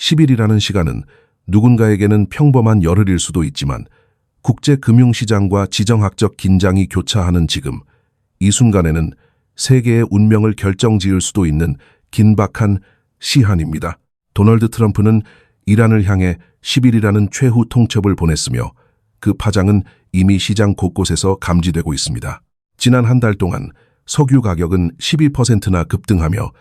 10일이라는 시간은 누군가에게는 평범한 열흘일 수도 있지만 국제 금융시장과 지정학적 긴장이 교차하는 지금, 이 순간에는 세계의 운명을 결정지을 수도 있는 긴박한 시한입니다. 도널드 트럼프는 이란을 향해 10일이라는 최후 통첩을 보냈으며 그 파장은 이미 시장 곳곳에서 감지되고 있습니다. 지난 한 달 동안 석유 가격은 12%나 급등하며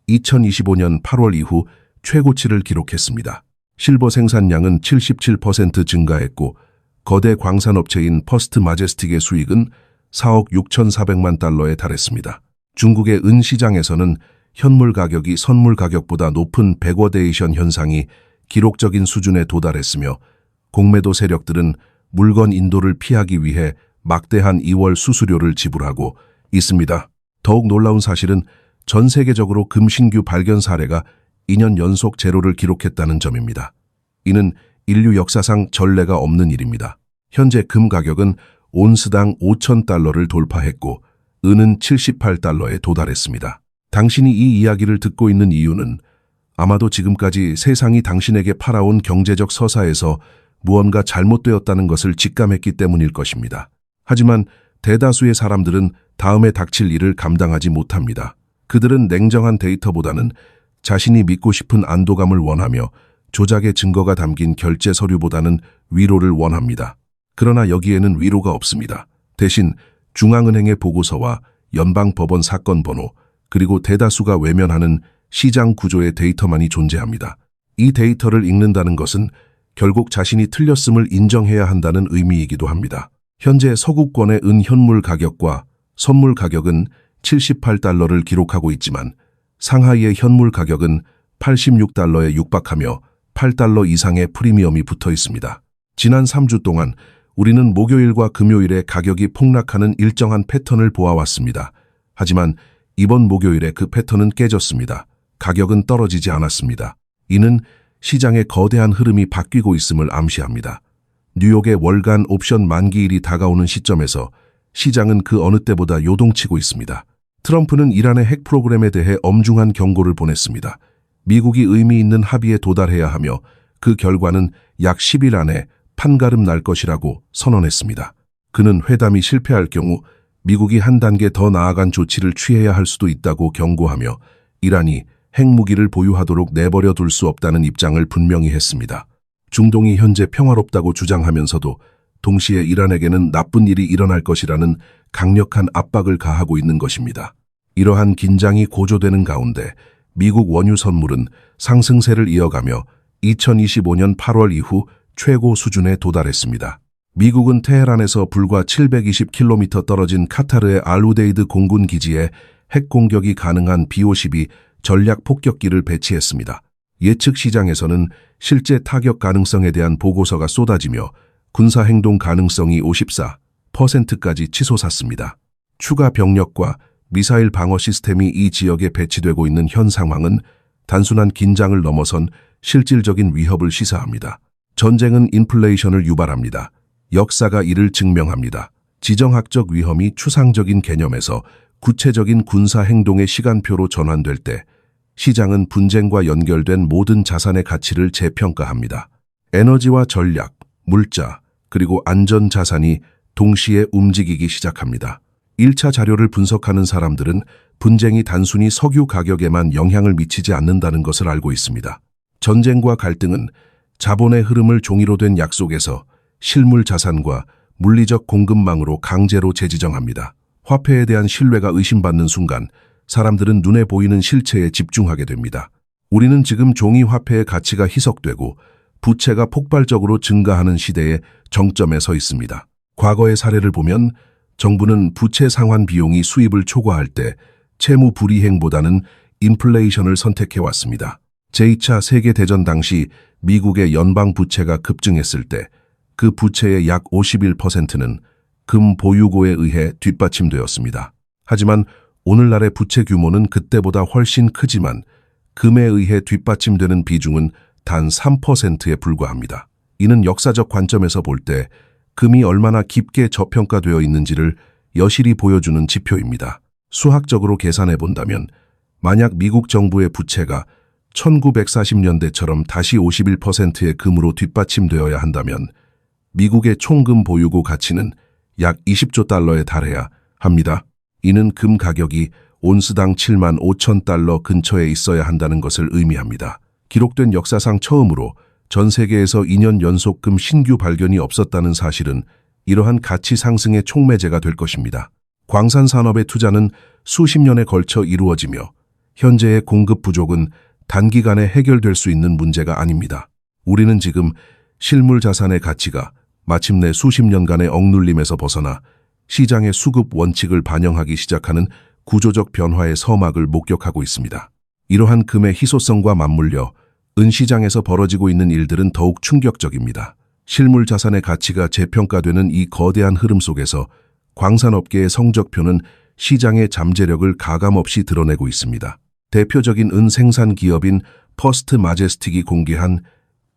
2025년 8월 이후 최고치를 기록했습니다. 실버 생산량은 77% 증가했고 거대 광산업체인 퍼스트 마제스틱의 수익은 4억 6,400만 달러에 달했습니다. 중국의 은 시장에서는 현물 가격이 선물 가격보다 높은 백워데이션 현상이 기록적인 수준에 도달했으며 공매도 세력들은 물건 인도를 피하기 위해 막대한 2월 수수료를 지불하고 있습니다. 더욱 놀라운 사실은 전 세계적으로 금 신규 발견 사례가 2년 연속 제로를 기록했다는 점입니다. 이는 인류 역사상 전례가 없는 일입니다. 현재 금 가격은 온스당 5,000달러를 돌파했고 은은 78달러에 도달했습니다. 당신이 이 이야기를 듣고 있는 이유는 아마도 지금까지 세상이 당신에게 팔아온 경제적 서사에서 무언가 잘못되었다는 것을 직감했기 때문일 것입니다. 하지만 대다수의 사람들은 다음에 닥칠 일을 감당하지 못합니다. 그들은 냉정한 데이터보다는 자신이 믿고 싶은 안도감을 원하며 조작의 증거가 담긴 결제 서류보다는 위로를 원합니다. 그러나 여기에는 위로가 없습니다. 대신 중앙은행의 보고서와 연방법원 사건 번호, 그리고 대다수가 외면하는 시장 구조의 데이터만이 존재합니다. 이 데이터를 읽는다는 것은 결국 자신이 틀렸음을 인정해야 한다는 의미이기도 합니다. 현재 서구권의 은 현물 가격과 선물 가격은 78달러를 기록하고 있지만 상하이의 현물 가격은 86달러에 육박하며 8달러 이상의 프리미엄이 붙어 있습니다. 지난 3주 동안 우리는 목요일과 금요일에 가격이 폭락하는 일정한 패턴을 보아왔습니다. 하지만 이번 목요일에 그 패턴은 깨졌습니다. 가격은 떨어지지 않았습니다. 이는 시장의 거대한 흐름이 바뀌고 있음을 암시합니다. 뉴욕의 월간 옵션 만기일이 다가오는 시점에서 시장은 그 어느 때보다 요동치고 있습니다. 트럼프는 이란의 핵 프로그램에 대해 엄중한 경고를 보냈습니다. 미국이 의미 있는 합의에 도달해야 하며 그 결과는 약 10일 안에 판가름 날 것이라고 선언했습니다. 그는 회담이 실패할 경우 미국이 한 단계 더 나아간 조치를 취해야 할 수도 있다고 경고하며 이란이 핵무기를 보유하도록 내버려 둘 수 없다는 입장을 분명히 했습니다. 중동이 현재 평화롭다고 주장하면서도 동시에 이란에게는 나쁜 일이 일어날 것이라는 강력한 압박을 가하고 있는 것입니다. 이러한 긴장이 고조되는 가운데 미국 원유 선물은 상승세를 이어가며 2025년 8월 이후 최고 수준에 도달했습니다. 미국은 테헤란에서 불과 720km 떨어진 카타르의 알우데이드 공군 기지에 핵 공격이 가능한 B-52 전략 폭격기를 배치했습니다. 예측 시장에서는 실제 타격 가능성에 대한 보고서가 쏟아지며 군사 행동 가능성이 54%까지 치솟았습니다. 추가 병력과 미사일 방어 시스템이 이 지역에 배치되고 있는 현 상황은 단순한 긴장을 넘어선 실질적인 위협을 시사합니다. 전쟁은 인플레이션을 유발합니다. 역사가 이를 증명합니다. 지정학적 위험이 추상적인 개념에서 구체적인 군사 행동의 시간표로 전환될 때 시장은 분쟁과 연결된 모든 자산의 가치를 재평가합니다. 에너지와 전략, 물자, 그리고 안전 자산이 동시에 움직이기 시작합니다. 1차 자료를 분석하는 사람들은 분쟁이 단순히 석유 가격에만 영향을 미치지 않는다는 것을 알고 있습니다. 전쟁과 갈등은 자본의 흐름을 종이로 된 약속에서 실물 자산과 물리적 공급망으로 강제로 재지정합니다. 화폐에 대한 신뢰가 의심받는 순간 사람들은 눈에 보이는 실체에 집중하게 됩니다. 우리는 지금 종이 화폐의 가치가 희석되고 부채가 폭발적으로 증가하는 시대의 정점에 서 있습니다. 과거의 사례를 보면 정부는 부채 상환 비용이 수입을 초과할 때 채무 불이행보다는 인플레이션을 선택해왔습니다. 제2차 세계대전 당시 미국의 연방 부채가 급증했을 때 그 부채의 약 51%는 금 보유고에 의해 뒷받침되었습니다. 하지만 오늘날의 부채 규모는 그때보다 훨씬 크지만 금에 의해 뒷받침되는 비중은 단 3%에 불과합니다. 이는 역사적 관점에서 볼 때 금이 얼마나 깊게 저평가되어 있는지를 여실히 보여주는 지표입니다. 수학적으로 계산해 본다면 만약 미국 정부의 부채가 1940년대처럼 다시 51%의 금으로 뒷받침되어야 한다면 미국의 총금 보유고 가치는 약 20조 달러에 달해야 합니다. 이는 금 가격이 온스당 7만 5천 달러 근처에 있어야 한다는 것을 의미합니다. 기록된 역사상 처음으로 전 세계에서 2년 연속 금 신규 발견이 없었다는 사실은 이러한 가치 상승의 촉매제가 될 것입니다. 광산 산업의 투자는 수십 년에 걸쳐 이루어지며 현재의 공급 부족은 단기간에 해결될 수 있는 문제가 아닙니다. 우리는 지금 실물 자산의 가치가 마침내 수십 년간의 억눌림에서 벗어나 시장의 수급 원칙을 반영하기 시작하는 구조적 변화의 서막을 목격하고 있습니다. 이러한 금의 희소성과 맞물려 은시장에서 벌어지고 있는 일들은 더욱 충격적입니다. 실물 자산의 가치가 재평가되는 이 거대한 흐름 속에서 광산업계의 성적표는 시장의 잠재력을 가감없이 드러내고 있습니다. 대표적인 은 생산 기업인 퍼스트 마제스틱이 공개한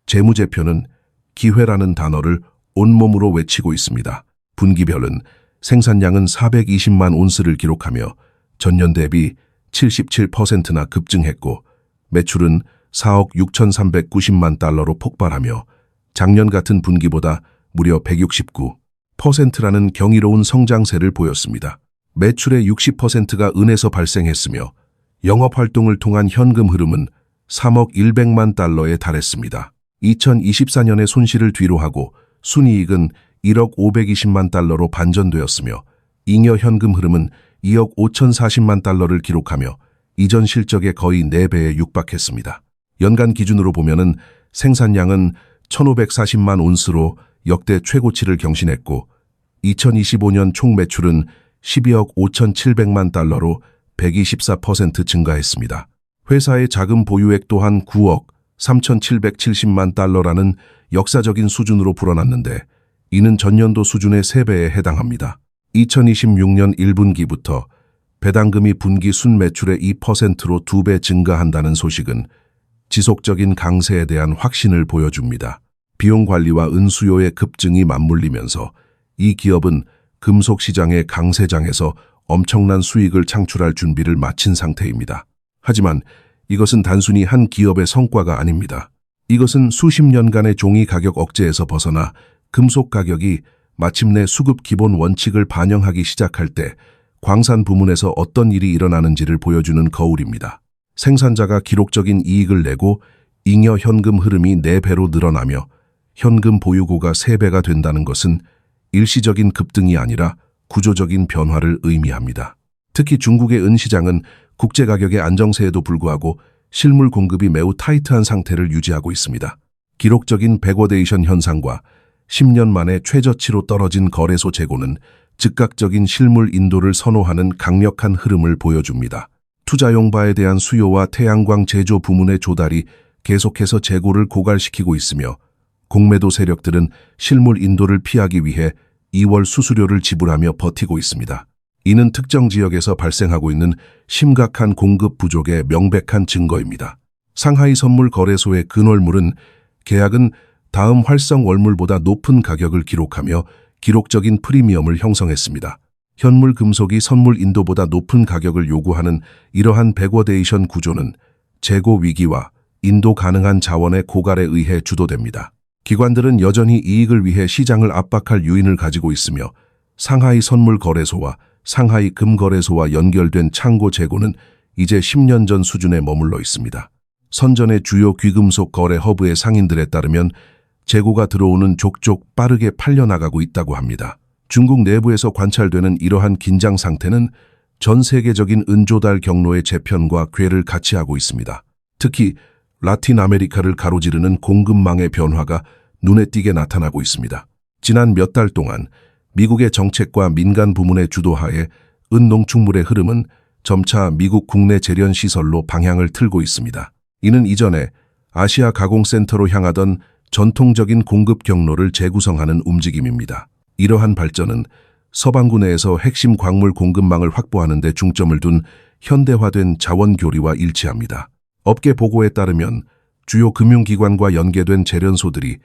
재무제표는 기회라는 단어를 온몸으로 외치고 있습니다. 분기별은 생산량은 420만 온스를 기록하며 전년 대비 77%나 급증했고 매출은 4억 6,390만 달러로 폭발하며 작년 같은 분기보다 무려 169%라는 경이로운 성장세를 보였습니다. 매출의 60%가 은에서 발생했으며 영업활동을 통한 현금 흐름은 3억 100만 달러에 달했습니다. 2024년의 손실을 뒤로하고 순이익은 1억 520만 달러로 반전되었으며 잉여 현금 흐름은 2억 5,040만 달러를 기록하며 이전 실적의 거의 4배에 육박했습니다. 연간 기준으로 보면은 생산량은 1,540만 온스로 역대 최고치를 경신했고 2025년 총 매출은 12억 5,700만 달러로 124% 증가했습니다. 회사의 자금 보유액 또한 9억 3,770만 달러라는 역사적인 수준으로 불어났는데 이는 전년도 수준의 3배에 해당합니다. 2026년 1분기부터 배당금이 분기 순매출의 2%로 2배 증가한다는 소식은 지속적인 강세에 대한 확신을 보여줍니다. 비용 관리와 은수요의 급증이 맞물리면서 이 기업은 금속 시장의 강세장에서 엄청난 수익을 창출할 준비를 마친 상태입니다. 하지만 이것은 단순히 한 기업의 성과가 아닙니다. 이것은 수십 년간의 종이 가격 억제에서 벗어나 금속 가격이 마침내 수급 기본 원칙을 반영하기 시작할 때 광산 부문에서 어떤 일이 일어나는지를 보여주는 거울입니다. 생산자가 기록적인 이익을 내고 잉여 현금 흐름이 4배로 늘어나며 현금 보유고가 3배가 된다는 것은 일시적인 급등이 아니라 구조적인 변화를 의미합니다. 특히 중국의 은시장은 국제가격의 안정세에도 불구하고 실물 공급이 매우 타이트한 상태를 유지하고 있습니다. 기록적인 백워데이션 현상과 10년 만에 최저치로 떨어진 거래소 재고는 즉각적인 실물 인도를 선호하는 강력한 흐름을 보여줍니다. 투자용 바에 대한 수요와 태양광 제조 부문의 조달이 계속해서 재고를 고갈시키고 있으며 공매도 세력들은 실물 인도를 피하기 위해 2월 수수료를 지불하며 버티고 있습니다. 이는 특정 지역에서 발생하고 있는 심각한 공급 부족의 명백한 증거입니다. 상하이 선물 거래소의 근월물은 계약은 다음 활성 월물보다 높은 가격을 기록하며 기록적인 프리미엄을 형성했습니다. 현물 금속이 선물 인도보다 높은 가격을 요구하는 이러한 백워데이션 구조는 재고 위기와 인도 가능한 자원의 고갈에 의해 주도됩니다. 기관들은 여전히 이익을 위해 시장을 압박할 요인을 가지고 있으며 상하이 선물 거래소와 상하이 금 거래소와 연결된 창고 재고는 이제 10년 전 수준에 머물러 있습니다. 선전의 주요 귀금속 거래 허브의 상인들에 따르면 재고가 들어오는 족족 빠르게 팔려나가고 있다고 합니다. 중국 내부에서 관찰되는 이러한 긴장 상태는 전 세계적인 은조달 경로의 재편과 궤를 같이 하고 있습니다. 특히 라틴 아메리카를 가로지르는 공급망의 변화가 눈에 띄게 나타나고 있습니다. 지난 몇 달 동안 미국의 정책과 민간 부문의 주도하에 은 농축물의 흐름은 점차 미국 국내 재련 시설로 방향을 틀고 있습니다. 이는 이전에 아시아 가공센터로 향하던 전통적인 공급 경로를 재구성하는 움직임입니다. 이러한 발전은 서방구 내에서 핵심 광물 공급망을 확보하는 데 중점을 둔 현대화된 자원 교리와 일치합니다. 업계 보고에 따르면 주요 금융기관과 연계된 재련소들이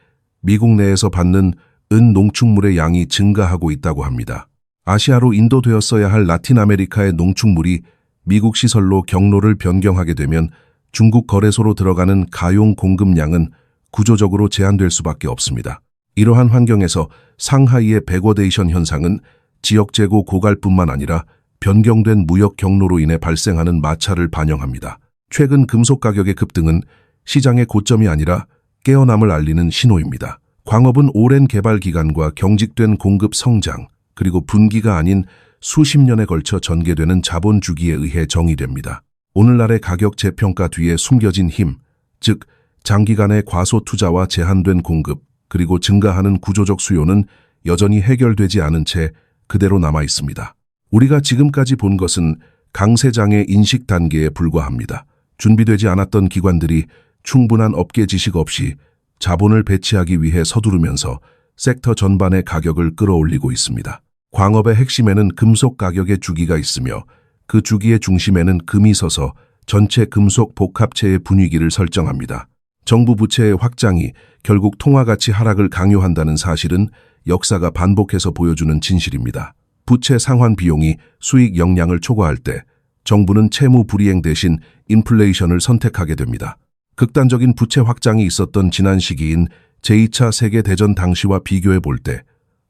미국 내에서 받는 은 농축물의 양이 증가하고 있다고 합니다. 아시아로 인도되었어야 할 라틴 아메리카의 농축물이 미국 시설로 경로를 변경하게 되면 중국 거래소로 들어가는 가용 공급량은 구조적으로 제한될 수밖에 없습니다. 이러한 환경에서 상하이의 백워데이션 현상은 지역 재고 고갈뿐만 아니라 변경된 무역 경로로 인해 발생하는 마찰을 반영합니다. 최근 금속 가격의 급등은 시장의 고점이 아니라 깨어남을 알리는 신호입니다. 광업은 오랜 개발 기간과 경직된 공급 성장, 그리고 분기가 아닌 수십 년에 걸쳐 전개되는 자본 주기에 의해 정의됩니다. 오늘날의 가격 재평가 뒤에 숨겨진 힘, 즉 장기간의 과소 투자와 제한된 공급, 그리고 증가하는 구조적 수요는 여전히 해결되지 않은 채 그대로 남아 있습니다. 우리가 지금까지 본 것은 강세장의 인식 단계에 불과합니다. 준비되지 않았던 기관들이 충분한 업계 지식 없이 자본을 배치하기 위해 서두르면서 섹터 전반의 가격을 끌어올리고 있습니다. 광업의 핵심에는 금속 가격의 주기가 있으며 그 주기의 중심에는 금이 서서 전체 금속 복합체의 분위기를 설정합니다. 정부 부채의 확장이 결국 통화가치 하락을 강요한다는 사실은 역사가 반복해서 보여주는 진실입니다. 부채 상환 비용이 수익 역량을 초과할 때 정부는 채무 불이행 대신 인플레이션을 선택하게 됩니다. 극단적인 부채 확장이 있었던 지난 시기인 제2차 세계대전 당시와 비교해 볼 때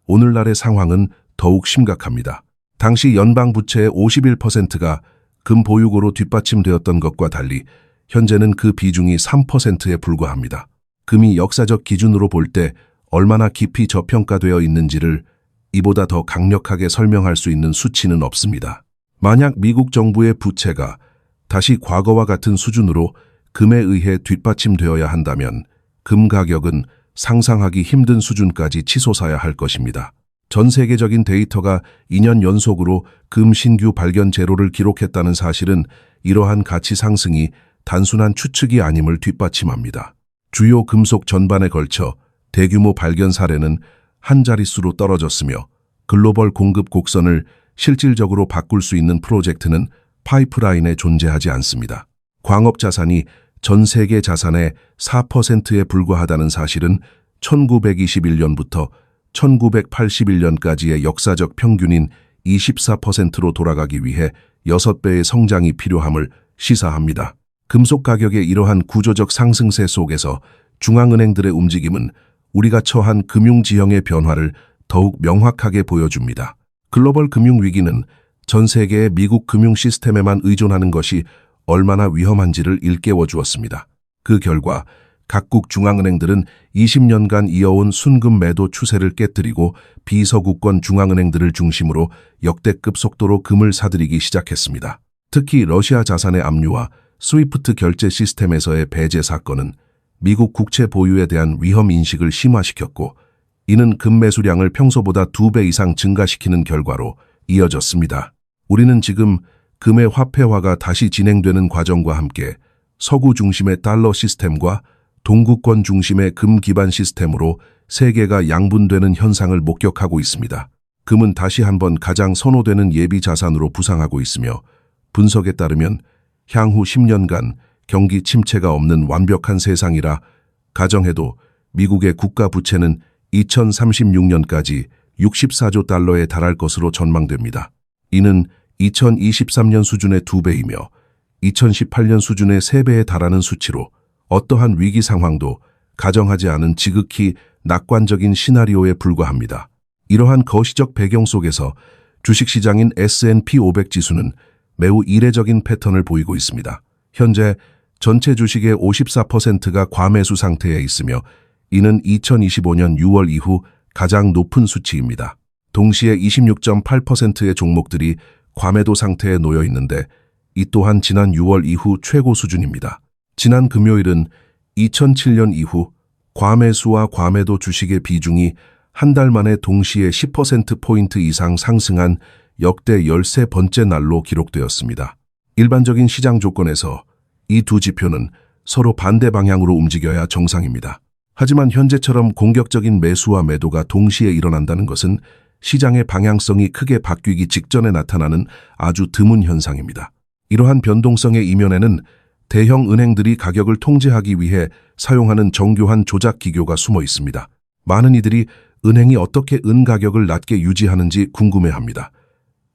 오늘날의 상황은 더욱 심각합니다. 당시 연방 부채의 51%가 금 보유고로 뒷받침되었던 것과 달리 현재는 그 비중이 3%에 불과합니다. 금이 역사적 기준으로 볼 때 얼마나 깊이 저평가되어 있는지를 이보다 더 강력하게 설명할 수 있는 수치는 없습니다. 만약 미국 정부의 부채가 다시 과거와 같은 수준으로 금에 의해 뒷받침되어야 한다면 금 가격은 상상하기 힘든 수준까지 치솟아야 할 것입니다. 전 세계적인 데이터가 2년 연속으로 금 신규 발견 제로를 기록했다는 사실은 이러한 가치 상승이 단순한 추측이 아님을 뒷받침합니다. 주요 금속 전반에 걸쳐 대규모 발견 사례는 한 자릿수로 떨어졌으며 글로벌 공급 곡선을 실질적으로 바꿀 수 있는 프로젝트는 파이프라인에 존재하지 않습니다. 광업 자산이 전 세계 자산의 4%에 불과하다는 사실은 1921년부터 1981년까지의 역사적 평균인 24%로 돌아가기 위해 6배의 성장이 필요함을 시사합니다. 금속 가격의 이러한 구조적 상승세 속에서 중앙은행들의 움직임은 우리가 처한 금융지형의 변화를 더욱 명확하게 보여줍니다. 글로벌 금융위기는 전 세계의 미국 금융 시스템에만 의존하는 것이 얼마나 위험한지를 일깨워 주었습니다. 그 결과 각국 중앙은행들은 20년간 이어온 순금 매도 추세를 깨뜨리고 비서구권 중앙은행들을 중심으로 역대급 속도로 금을 사들이기 시작했습니다. 특히 러시아 자산의 압류와 스위프트 결제 시스템에서의 배제 사건은 미국 국채 보유에 대한 위험 인식을 심화시켰고 이는 금 매수량을 평소보다 2배 이상 증가시키는 결과로 이어졌습니다. 우리는 지금 금의 화폐화가 다시 진행되는 과정과 함께 서구 중심의 달러 시스템과 동구권 중심의 금 기반 시스템으로 세계가 양분되는 현상을 목격하고 있습니다. 금은 다시 한번 가장 선호되는 예비 자산으로 부상하고 있으며 분석에 따르면 향후 10년간 경기 침체가 없는 완벽한 세상이라 가정해도 미국의 국가 부채는 2036년까지 64조 달러에 달할 것으로 전망됩니다. 이는 2023년 수준의 2배이며 2018년 수준의 3배에 달하는 수치로 어떠한 위기 상황도 가정하지 않은 지극히 낙관적인 시나리오에 불과합니다. 이러한 거시적 배경 속에서 주식시장인 S&P 500 지수는 매우 이례적인 패턴을 보이고 있습니다. 현재 전체 주식의 54%가 과매수 상태에 있으며 이는 2025년 6월 이후 가장 높은 수치입니다. 동시에 26.8%의 종목들이 과매도 상태에 놓여 있는데 이 또한 지난 6월 이후 최고 수준입니다. 지난 금요일은 2007년 이후 과매수와 과매도 주식의 비중이 한 달 만에 동시에 10%포인트 이상 상승한 역대 13번째 날로 기록되었습니다. 일반적인 시장 조건에서 이 두 지표는 서로 반대 방향으로 움직여야 정상입니다. 하지만 현재처럼 공격적인 매수와 매도가 동시에 일어난다는 것은 시장의 방향성이 크게 바뀌기 직전에 나타나는 아주 드문 현상입니다. 이러한 변동성의 이면에는 대형 은행들이 가격을 통제하기 위해 사용하는 정교한 조작 기교가 숨어 있습니다. 많은 이들이 은행이 어떻게 은 가격을 낮게 유지하는지 궁금해합니다.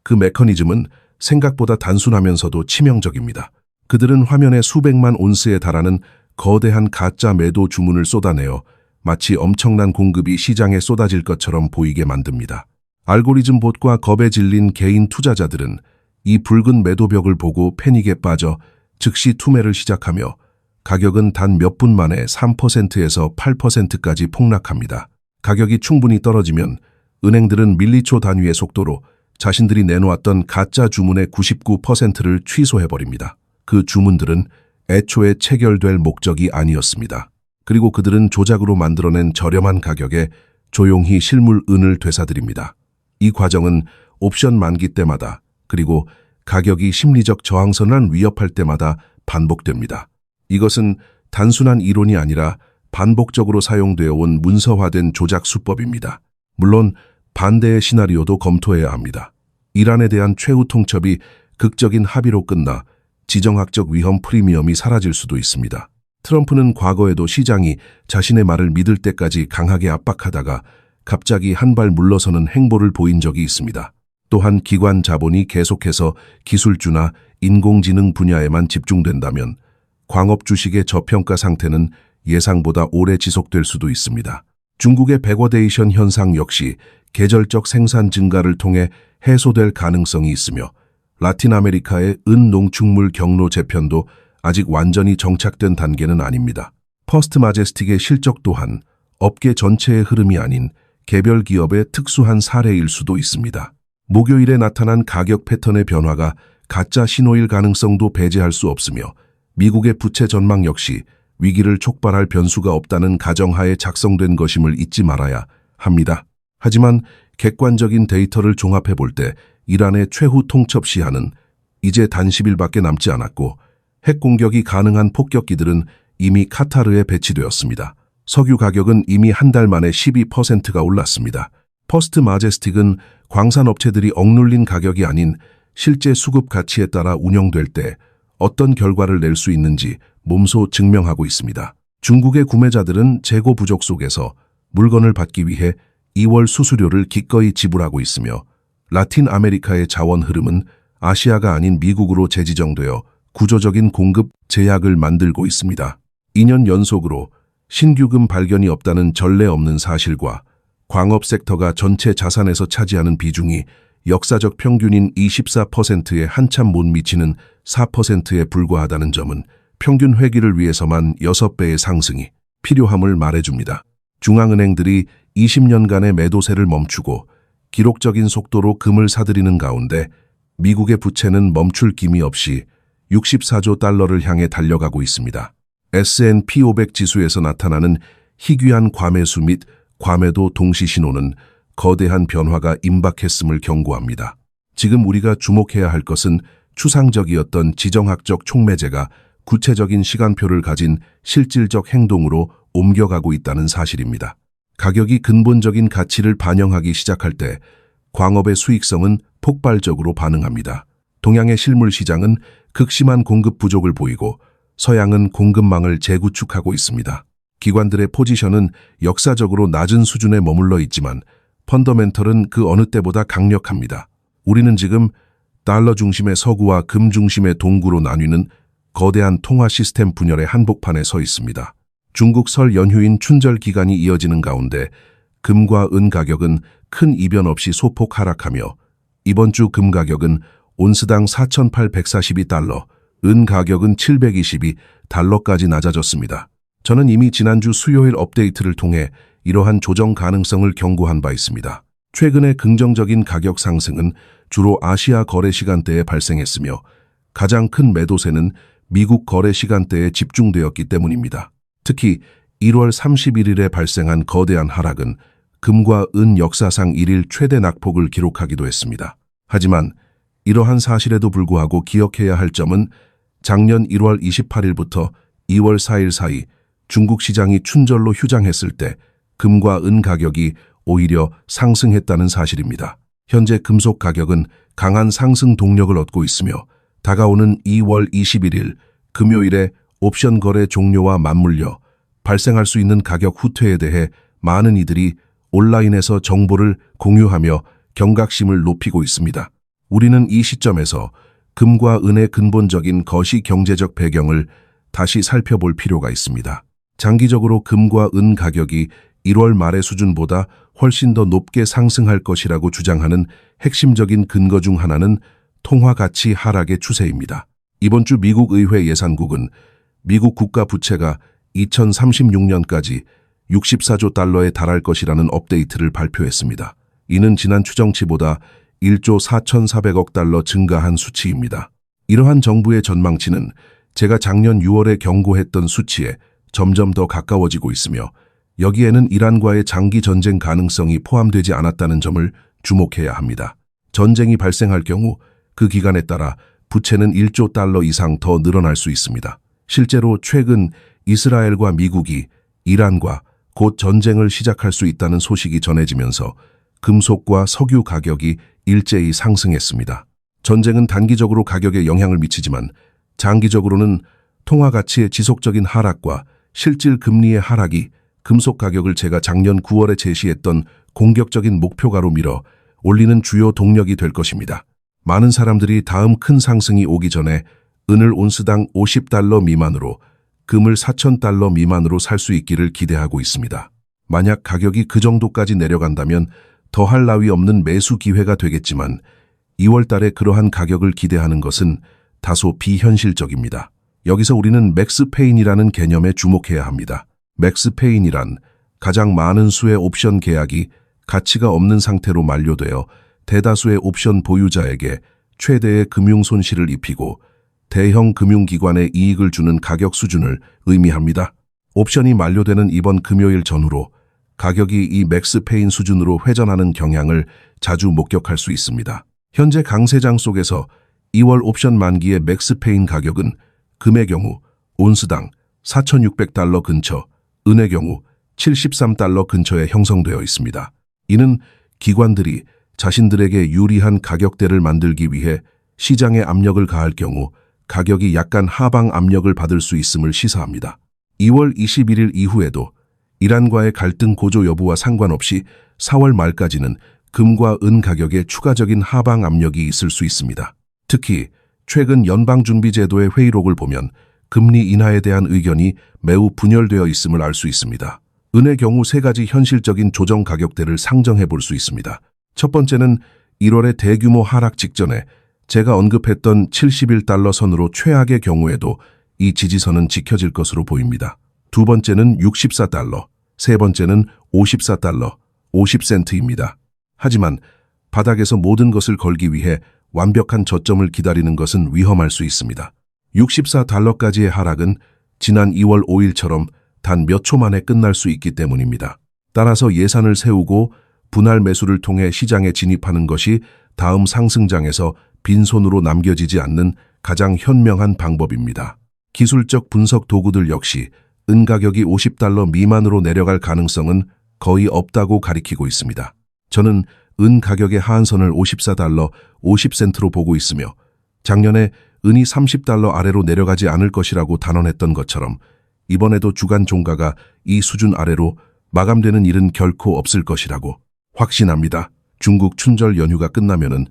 그 메커니즘은 생각보다 단순하면서도 치명적입니다. 그들은 화면에 수백만 온스에 달하는 거대한 가짜 매도 주문을 쏟아내어 마치 엄청난 공급이 시장에 쏟아질 것처럼 보이게 만듭니다. 알고리즘 봇과 겁에 질린 개인 투자자들은 이 붉은 매도벽을 보고 패닉에 빠져 즉시 투매를 시작하며 가격은 단 몇 분 만에 3%에서 8%까지 폭락합니다. 가격이 충분히 떨어지면 은행들은 밀리초 단위의 속도로 자신들이 내놓았던 가짜 주문의 99%를 취소해버립니다. 그 주문들은 애초에 체결될 목적이 아니었습니다. 그리고 그들은 조작으로 만들어낸 저렴한 가격에 조용히 실물 은을 되사들입니다. 이 과정은 옵션 만기 때마다 그리고 가격이 심리적 저항선을 위협할 때마다 반복됩니다. 이것은 단순한 이론이 아니라 반복적으로 사용되어 온 문서화된 조작 수법입니다. 물론 반대의 시나리오도 검토해야 합니다. 이란에 대한 최후 통첩이 극적인 합의로 끝나 지정학적 위험 프리미엄이 사라질 수도 있습니다. 트럼프는 과거에도 시장이 자신의 말을 믿을 때까지 강하게 압박하다가 갑자기 한 발 물러서는 행보를 보인 적이 있습니다. 또한 기관 자본이 계속해서 기술주나 인공지능 분야에만 집중된다면 광업 주식의 저평가 상태는 예상보다 오래 지속될 수도 있습니다. 중국의 백워데이션 현상 역시 계절적 생산 증가를 통해 해소될 가능성이 있으며 라틴 아메리카의 은 농축물 경로 재편도 아직 완전히 정착된 단계는 아닙니다. 퍼스트 마제스틱의 실적 또한 업계 전체의 흐름이 아닌 개별 기업의 특수한 사례일 수도 있습니다. 목요일에 나타난 가격 패턴의 변화가 가짜 신호일 가능성도 배제할 수 없으며 미국의 부채 전망 역시 위기를 촉발할 변수가 없다는 가정하에 작성된 것임을 잊지 말아야 합니다. 하지만 객관적인 데이터를 종합해 볼 때 이란의 최후 통첩 시한은 이제 단 10일밖에 남지 않았고 핵 공격이 가능한 폭격기들은 이미 카타르에 배치되었습니다. 석유 가격은 이미 한 달 만에 12%가 올랐습니다. 퍼스트 마제스틱은 광산업체들이 억눌린 가격이 아닌 실제 수급 가치에 따라 운영될 때 어떤 결과를 낼 수 있는지 몸소 증명하고 있습니다. 중국의 구매자들은 재고 부족 속에서 물건을 받기 위해 2월 수수료를 기꺼이 지불하고 있으며 라틴 아메리카의 자원 흐름은 아시아가 아닌 미국으로 재지정되어 구조적인 공급 제약을 만들고 있습니다. 2년 연속으로 신규금 발견이 없다는 전례 없는 사실과 광업 섹터가 전체 자산에서 차지하는 비중이 역사적 평균인 24%에 한참 못 미치는 4%에 불과하다는 점은 평균 회기를 위해서만 6배의 상승이 필요함을 말해줍니다. 중앙은행들이 20년간의 매도세를 멈추고 기록적인 속도로 금을 사들이는 가운데 미국의 부채는 멈출 기미 없이 64조 달러를 향해 달려가고 있습니다. S&P 500 지수에서 나타나는 희귀한 과매수 및 과매도 동시 신호는 거대한 변화가 임박했음을 경고합니다. 지금 우리가 주목해야 할 것은 추상적이었던 지정학적 촉매제가 구체적인 시간표를 가진 실질적 행동으로 옮겨가고 있다는 사실입니다. 가격이 근본적인 가치를 반영하기 시작할 때 광업의 수익성은 폭발적으로 반응합니다. 동양의 실물 시장은 극심한 공급 부족을 보이고 서양은 공급망을 재구축하고 있습니다. 기관들의 포지션은 역사적으로 낮은 수준에 머물러 있지만 펀더멘털은 그 어느 때보다 강력합니다. 우리는 지금 달러 중심의 서구와 금 중심의 동구로 나뉘는 거대한 통화 시스템 분열의 한복판에 서 있습니다. 중국 설 연휴인 춘절 기간이 이어지는 가운데 금과 은 가격은 큰 이변 없이 소폭 하락하며 이번 주 금 가격은 온스당 4,842달러, 은 가격은 722달러까지 낮아졌습니다. 저는 이미 지난주 수요일 업데이트를 통해 이러한 조정 가능성을 경고한 바 있습니다. 최근의 긍정적인 가격 상승은 주로 아시아 거래 시간대에 발생했으며 가장 큰 매도세는 미국 거래 시간대에 집중되었기 때문입니다. 특히 1월 31일에 발생한 거대한 하락은 금과 은 역사상 1일 최대 낙폭을 기록하기도 했습니다. 하지만 이러한 사실에도 불구하고 기억해야 할 점은 작년 1월 28일부터 2월 4일 사이 중국 시장이 춘절로 휴장했을 때 금과 은 가격이 오히려 상승했다는 사실입니다. 현재 금속 가격은 강한 상승 동력을 얻고 있으며 다가오는 2월 21일 금요일에 옵션 거래 종료와 맞물려 발생할 수 있는 가격 후퇴에 대해 많은 이들이 온라인에서 정보를 공유하며 경각심을 높이고 있습니다. 우리는 이 시점에서 금과 은의 근본적인 거시 경제적 배경을 다시 살펴볼 필요가 있습니다. 장기적으로 금과 은 가격이 1월 말의 수준보다 훨씬 더 높게 상승할 것이라고 주장하는 핵심적인 근거 중 하나는 통화 가치 하락의 추세입니다. 이번 주 미국 의회 예산국은 미국 국가 부채가 2036년까지 64조 달러에 달할 것이라는 업데이트를 발표했습니다. 이는 지난 추정치보다 1조 4,400억 달러 증가한 수치입니다. 이러한 정부의 전망치는 제가 작년 6월에 경고했던 수치에 점점 더 가까워지고 있으며 여기에는 이란과의 장기 전쟁 가능성이 포함되지 않았다는 점을 주목해야 합니다. 전쟁이 발생할 경우 그 기간에 따라 부채는 1조 달러 이상 더 늘어날 수 있습니다. 실제로 최근 이스라엘과 미국이 이란과 곧 전쟁을 시작할 수 있다는 소식이 전해지면서 금속과 석유 가격이 일제히 상승했습니다. 전쟁은 단기적으로 가격에 영향을 미치지만 장기적으로는 통화 가치의 지속적인 하락과 실질 금리의 하락이 금속 가격을 제가 작년 9월에 제시했던 공격적인 목표가로 밀어 올리는 주요 동력이 될 것입니다. 많은 사람들이 다음 큰 상승이 오기 전에 은을 온스당 50달러 미만으로 금을 4,000달러 미만으로 살 수 있기를 기대하고 있습니다. 만약 가격이 그 정도까지 내려간다면 더할 나위 없는 매수 기회가 되겠지만 2월 달에 그러한 가격을 기대하는 것은 다소 비현실적입니다. 여기서 우리는 맥스페인이라는 개념에 주목해야 합니다. 맥스페인이란 가장 많은 수의 옵션 계약이 가치가 없는 상태로 만료되어 대다수의 옵션 보유자에게 최대의 금융 손실을 입히고 대형 금융기관에 이익을 주는 가격 수준을 의미합니다. 옵션이 만료되는 이번 금요일 전후로 가격이 이 맥스페인 수준으로 회전하는 경향을 자주 목격할 수 있습니다. 현재 강세장 속에서 2월 옵션 만기의 맥스페인 가격은 금의 경우 온스당 4,600달러 근처, 은의 경우 73달러 근처에 형성되어 있습니다. 이는 기관들이 자신들에게 유리한 가격대를 만들기 위해 시장에 압력을 가할 경우 가격이 약간 하방 압력을 받을 수 있음을 시사합니다. 2월 21일 이후에도 이란과의 갈등 고조 여부와 상관없이 4월 말까지는 금과 은 가격에 추가적인 하방 압력이 있을 수 있습니다. 특히 최근 연방준비제도의 회의록을 보면 금리 인하에 대한 의견이 매우 분열되어 있음을 알 수 있습니다. 은의 경우 세 가지 현실적인 조정 가격대를 상정해 볼 수 있습니다. 첫 번째는 1월의 대규모 하락 직전에 제가 언급했던 71달러 선으로 최악의 경우에도 이 지지선은 지켜질 것으로 보입니다. 두 번째는 64달러, 세 번째는 54달러, 50센트입니다. 하지만 바닥에서 모든 것을 걸기 위해 완벽한 저점을 기다리는 것은 위험할 수 있습니다. 64달러까지의 하락은 지난 2월 5일처럼 단 몇 초 만에 끝날 수 있기 때문입니다. 따라서 예산을 세우고 분할 매수를 통해 시장에 진입하는 것이 다음 상승장에서 빈손으로 남겨지지 않는 가장 현명한 방법입니다. 기술적 분석 도구들 역시 은 가격이 50달러 미만으로 내려갈 가능성은 거의 없다고 가리키고 있습니다. 저는 은 가격의 하한선을 54달러 50센트로 보고 있으며 작년에 은이 30달러 아래로 내려가지 않을 것이라고 단언했던 것처럼 이번에도 주간 종가가 이 수준 아래로 마감되는 일은 결코 없을 것이라고 확신합니다. 중국 춘절 연휴가 끝나면은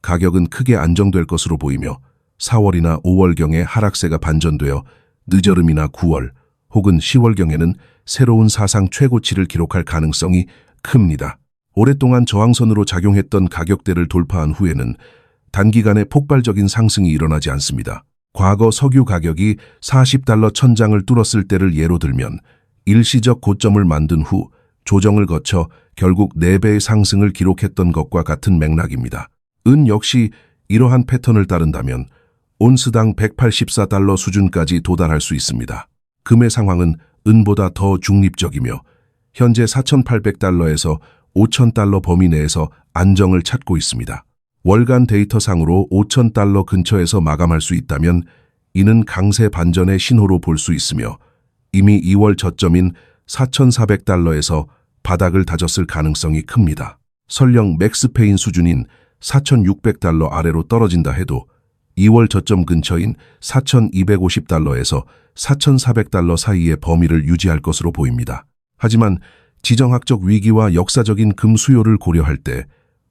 가격은 크게 안정될 것으로 보이며 4월이나 5월경에 하락세가 반전되어 늦여름이나 9월 혹은 10월경에는 새로운 사상 최고치를 기록할 가능성이 큽니다. 오랫동안 저항선으로 작용했던 가격대를 돌파한 후에는 단기간에 폭발적인 상승이 일어나지 않습니다. 과거 석유 가격이 40달러 천장을 뚫었을 때를 예로 들면 일시적 고점을 만든 후 조정을 거쳐 결국 4배의 상승을 기록했던 것과 같은 맥락입니다. 은 역시 이러한 패턴을 따른다면 온스당 184달러 수준까지 도달할 수 있습니다. 금의 상황은 은보다 더 중립적이며 현재 4,800달러에서 5,000달러 범위 내에서 안정을 찾고 있습니다. 월간 데이터상으로 5,000달러 근처에서 마감할 수 있다면 이는 강세 반전의 신호로 볼 수 있으며 이미 2월 저점인 4,400달러에서 바닥을 다졌을 가능성이 큽니다. 설령 맥스페인 수준인 4,600달러 아래로 떨어진다 해도 2월 저점 근처인 4,250달러에서 4,400달러 사이의 범위를 유지할 것으로 보입니다. 하지만 지정학적 위기와 역사적인 금 수요를 고려할 때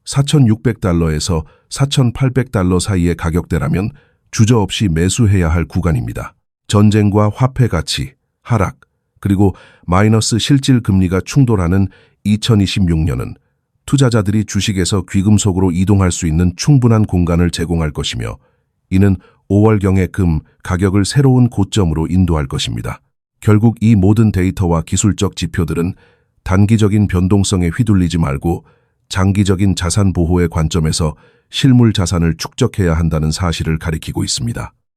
4,600달러에서 4,800달러 사이의 가격대라면 주저없이 매수해야 할 구간입니다. 전쟁과 화폐 가치, 하락, 그리고 마이너스 실질 금리가 충돌하는 2026년은 투자자들이 주식에서 귀금속으로 이동할 수 있는 충분한 공간을 제공할 것이며, 이는 5월경의 금 가격을 새로운 고점으로 인도할 것입니다. 결국 이 모든 데이터와 기술적 지표들은 단기적인 변동성에 휘둘리지 말고 장기적인 자산 보호의 관점에서 실물 자산을 축적해야 한다는 사실을 가리키고 있습니다.